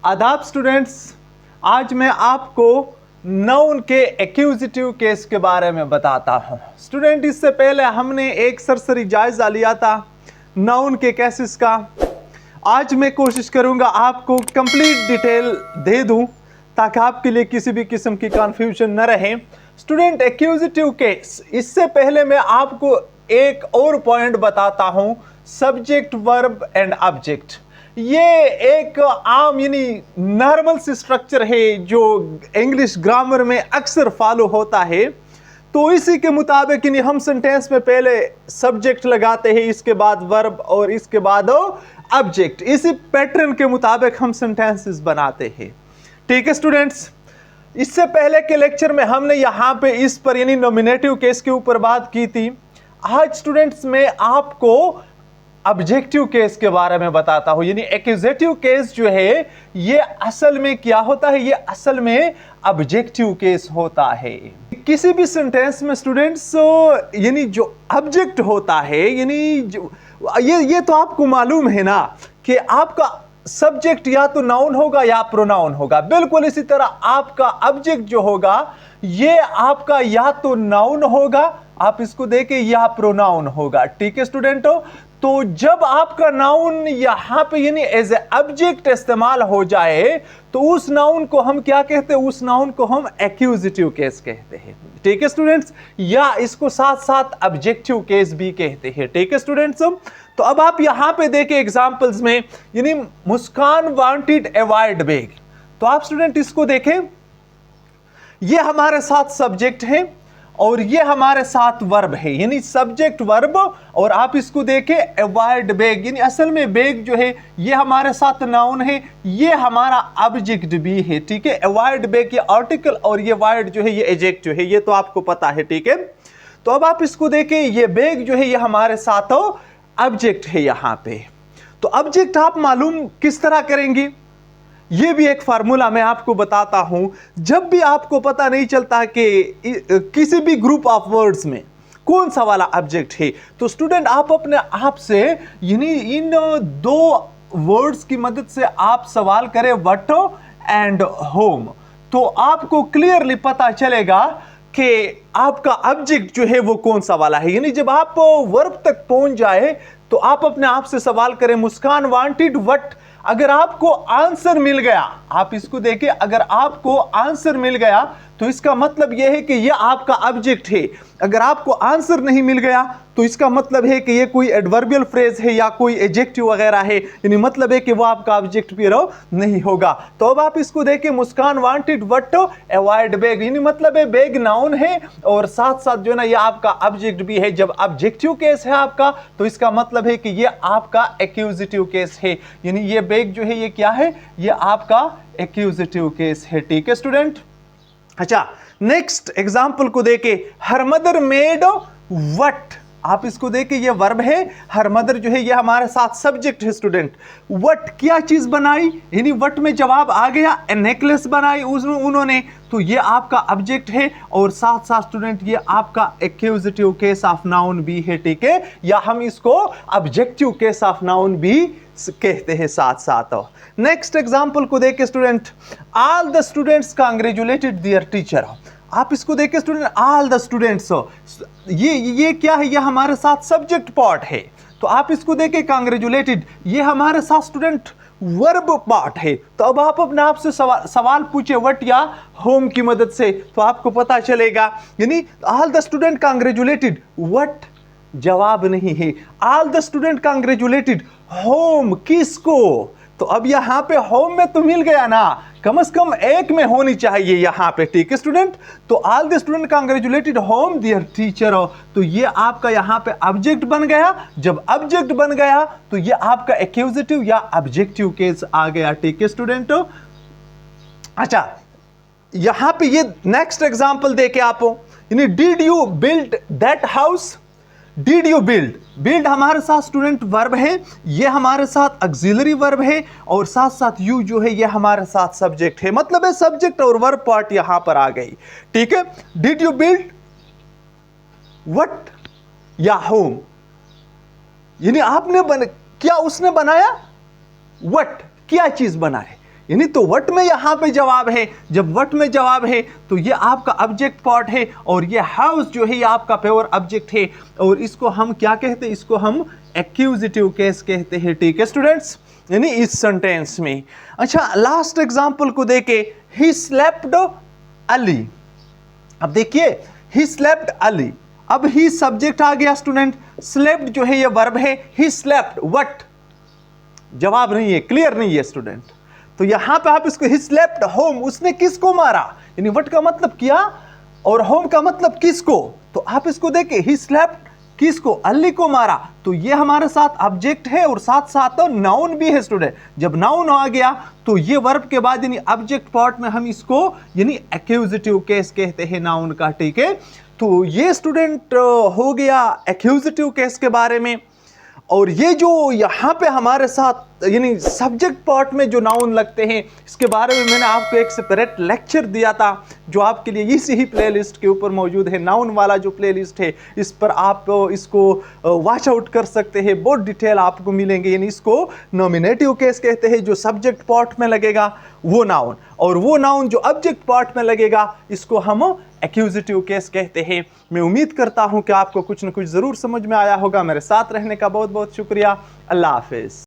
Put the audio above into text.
आदाब स्टूडेंट्स, आज मैं आपको नाउन के एक्यूजिटिव केस के बारे में बताता हूं। स्टूडेंट, इससे पहले हमने एक सरसरी जायजा लिया था नाउन के केसेस का। आज मैं कोशिश करूंगा आपको कंप्लीट डिटेल दे दूं ताकि आपके लिए किसी भी किस्म की कंफ्यूजन न रहे। स्टूडेंट, एक्यूजिटिव केस, इससे पहले मैं आपको एक और पॉइंट बताता हूं, सब्जेक्ट वर्ब एंड ऑब्जेक्ट। ये एक आम यानी नॉर्मल सी स्ट्रक्चर है जो इंग्लिश ग्रामर में अक्सर फॉलो होता है। तो इसी के मुताबिक यानी हम सेंटेंस में पहले सब्जेक्ट लगाते हैं, इसके बाद वर्ब और इसके बाद ऑब्जेक्ट। इसी पैटर्न के मुताबिक हम सेंटेंसेस बनाते हैं। ठीक है स्टूडेंट्स, इससे पहले के लेक्चर में हमने यहाँ पे इस पर यानी नॉमिनेटिव केस के ऊपर बात की थी। आज स्टूडेंट्स मैं आपको ऑब्जेक्टिव केस के बारे में बताता हूं। यानी एक्यूजेटिव केस जो है ये असल में क्या होता है, ये असल में ऑब्जेक्टिव केस होता है। किसी भी सेंटेंस में स्टूडेंट्स यानी जो ऑब्जेक्ट होता है, यानी जो ये तो आपको मालूम है ना कि आपका सब्जेक्ट या तो नाउन होगा या प्रोनाउन होगा। बिल्कुल इसी तरह आपका ऑब्जेक्ट जो होगा ये आपका या तो नाउन होगा, आप इसको देखें, या प्रोनाउन होगा। ठीक है स्टूडेंटों, तो जब आपका नाउन यहां पे यानी एज ए ऑब्जेक्ट इस्तेमाल हो जाए तो उस नाउन को हम क्या कहते हैं, उस नाउन को हम एक्यूजिटिव केस कहते हैं। ठीक है स्टूडेंट्स, या इसको साथ साथ ऑब्जेक्टिव केस भी कहते हैं। ठीक है स्टूडेंट्स, तो अब आप यहां पे देखें एग्जांपल्स में, यानी मुस्कान वांटेड अवॉइड बैग। तो आप स्टूडेंट इसको देखें, ये हमारे साथ सब्जेक्ट है और ये हमारे साथ वर्ब है, यानी सब्जेक्ट वर्ब। और आप इसको देखें अवॉइड बैग, यानी असल में बैग जो है ये हमारे साथ नाउन है, ये हमारा ऑब्जेक्ट भी है। ठीक है, अवॉइड बैग ये आर्टिकल और ये वाइड जो है ये एडजेक्टिव है, ये तो आपको पता है। ठीक है, तो अब आप इसको देखें, ये बैग जो है ये हमारे साथ ऑब्जेक्ट है यहां पे। तो ऑब्जेक्ट आप मालूम किस तरह करेंगे, ये भी एक फार्मूला मैं आपको बताता हूं। जब भी आपको पता नहीं चलता कि किसी भी ग्रुप ऑफ वर्ड्स में कौन सा वाला ऑब्जेक्ट है, तो स्टूडेंट आप अपने आप से यानी इन दो वर्ड्स की मदद से आप सवाल करें, व्हाट एंड होम, तो आपको क्लियरली पता चलेगा कि आपका ऑब्जेक्ट जो है वो कौन सा वाला है। यानी जब आप वर्ब तक पहुंच जाए तो आप अपने आप से सवाल करें, मुस्कान वांटेड व्हाट। अगर आपको आंसर मिल गया, आप इसको देखें, अगर आपको आंसर मिल गया तो इसका मतलब यह है कि यह आपका ऑब्जेक्ट है। अगर आपको आंसर नहीं मिल गया तो इसका मतलब है कि यह कोई एडवर्बियल फ्रेज है या कोई एडजेक्टिव वगैरह है, यानी मतलब है कि वो आपका ऑब्जेक्ट भी नहीं होगा। तो अब आप इसको देखें, मुस्कान वांटेड व्हाट अवॉइड बैग, यानी मतलब है बैग नाउन है और साथ साथ जो है ना ये आपका ऑब्जेक्ट भी है। जब ऑब्जेक्टिव केस है आपका तो इसका मतलब है कि ये आपका एक्यूजिटिव केस है, यानी ये बैग जो है ये क्या है, ये आपका एक्यूजिटिव केस है। ठीक है स्टूडेंट, अच्छा नेक्स्ट एग्जांपल को देखे, हर मदर मेड व्हाट। आप इसको देखें, ये वर्ब है, हर मदर जो है ये हमारे साथ सब्जेक्ट है। स्टूडेंट व्हाट क्या चीज बनाई, यानी व्हाट में जवाब आ गया, ए नेकलेस बनाई उन्होंने, तो ये आपका ऑब्जेक्ट है और साथ साथ स्टूडेंट ये आपका एक्यूजिटिव केस ऑफ नाउन भी है। ठीक है, या हम इसको ऑब्जेक्टिव केस ऑफ नाउन भी कहते हैं साथ साथ। नेक्स्ट एग्जांपल को देखें student, all the students congratulated their teacher. आप इसको देखें स्टूडेंट, ऑल द स्टूडेंट्स, ये क्या है, ये हमारे साथ सब्जेक्ट पार्ट है। तो आप इसको देखें, कांग्रेचुलेटेड ये हमारे साथ स्टूडेंट वर्ब पार्ट है। तो अब आप अपने आप से सवाल पूछे व्हाट या होम की मदद से, तो आपको पता चलेगा, यानी ऑल द स्टूडेंट कांग्रेचुलेटेड व्हाट जवाब नहीं है, all the student congratulated home किसको। तो अब यहां पे होम में तो मिल गया ना, कम से कम एक में होनी चाहिए यहां पे। ठीक है स्टूडेंट, तो all the student congratulated home their teacher, तो ये आपका यहां पे ऑब्जेक्ट बन गया। जब ऑब्जेक्ट बन गया तो ये आपका एक्यूजिटिव या ऑब्जेक्टिव केस आ गया। ठीक है स्टूडेंट, अच्छा यहां पे ये नेक्स्ट एग्जांपल देके आप, यानी did you build that house. Did you build, build हमारे साथ स्टूडेंट वर्ब है, ये हमारे साथ ऑक्सिलरी वर्ब है और साथ साथ यू जो है ये हमारे साथ सब्जेक्ट है, मतलब है सब्जेक्ट और वर्ब पार्ट यहां पर आ गई। ठीक है, डिड यू बिल्ड व्हाट या होम, यानी आपने क्या उसने बनाया, व्हाट क्या चीज बनाए, यानी तो व्हाट में यहाँ पे जवाब है। जब व्हाट में जवाब है तो ये आपका ऑब्जेक्ट पार्ट है और ये हाउस जो है ये आपका प्योर ऑब्जेक्ट है और इसको हम क्या कहते हैं, इसको हम एक्यूजिटिव केस कहते हैं। ठीक है स्टूडेंट्स, यानी इस सेंटेंस में। अच्छा लास्ट एग्जांपल को देखे, ही स्लेप्ट अली। अब देखिए ही स्लेप्ट अली, अब ही सब्जेक्ट आ गया स्टूडेंट, स्लेप्ट जो है ये वर्ब है, ही स्लेप्ट व्हाट, जवाब नहीं है, क्लियर नहीं है स्टूडेंट। तो यहां पे आप इसको ही स्लेप्ट होम, उसने किसको मारा, यानी व्हाट का मतलब किया और होम का मतलब किसको, तो आप इसको देखिए ही स्लेप्ट किसको, अली को मारा, तो ये हमारे साथ ऑब्जेक्ट है और साथ साथ नाउन भी है स्टूडेंट। जब नाउन आ गया तो ये वर्ब के बाद यानी ऑब्जेक्ट पार्ट में हम इसको यानी एक्यूजिटिव केस कहते हैं नाउन का। ठीक है, तो ये स्टूडेंट हो गया एक्यूजिटिव केस के बारे में। और ये जो यहाँ पे हमारे साथ यानी सब्जेक्ट पार्ट में जो नाउन लगते हैं, इसके बारे में मैंने आपको एक सेपरेट लेक्चर दिया था जो आपके लिए इसी ही प्लेलिस्ट के ऊपर मौजूद है। नाउन वाला जो प्लेलिस्ट है इस पर आप इसको वॉच आउट कर सकते हैं, बहुत डिटेल आपको मिलेंगे। यानी इसको नॉमिनेटिव केस कहते हैं, जो सब्जेक्ट पार्ट में लगेगा वो नाउन, और वो नाउन जो ऑब्जेक्ट पार्ट में लगेगा इसको हम एक्यूजिटिव केस कहते हैं। मैं उम्मीद करता हूं कि आपको कुछ न कुछ ज़रूर समझ में आया होगा। मेरे साथ रहने का बहुत बहुत शुक्रिया। अल्लाह हाफिज़।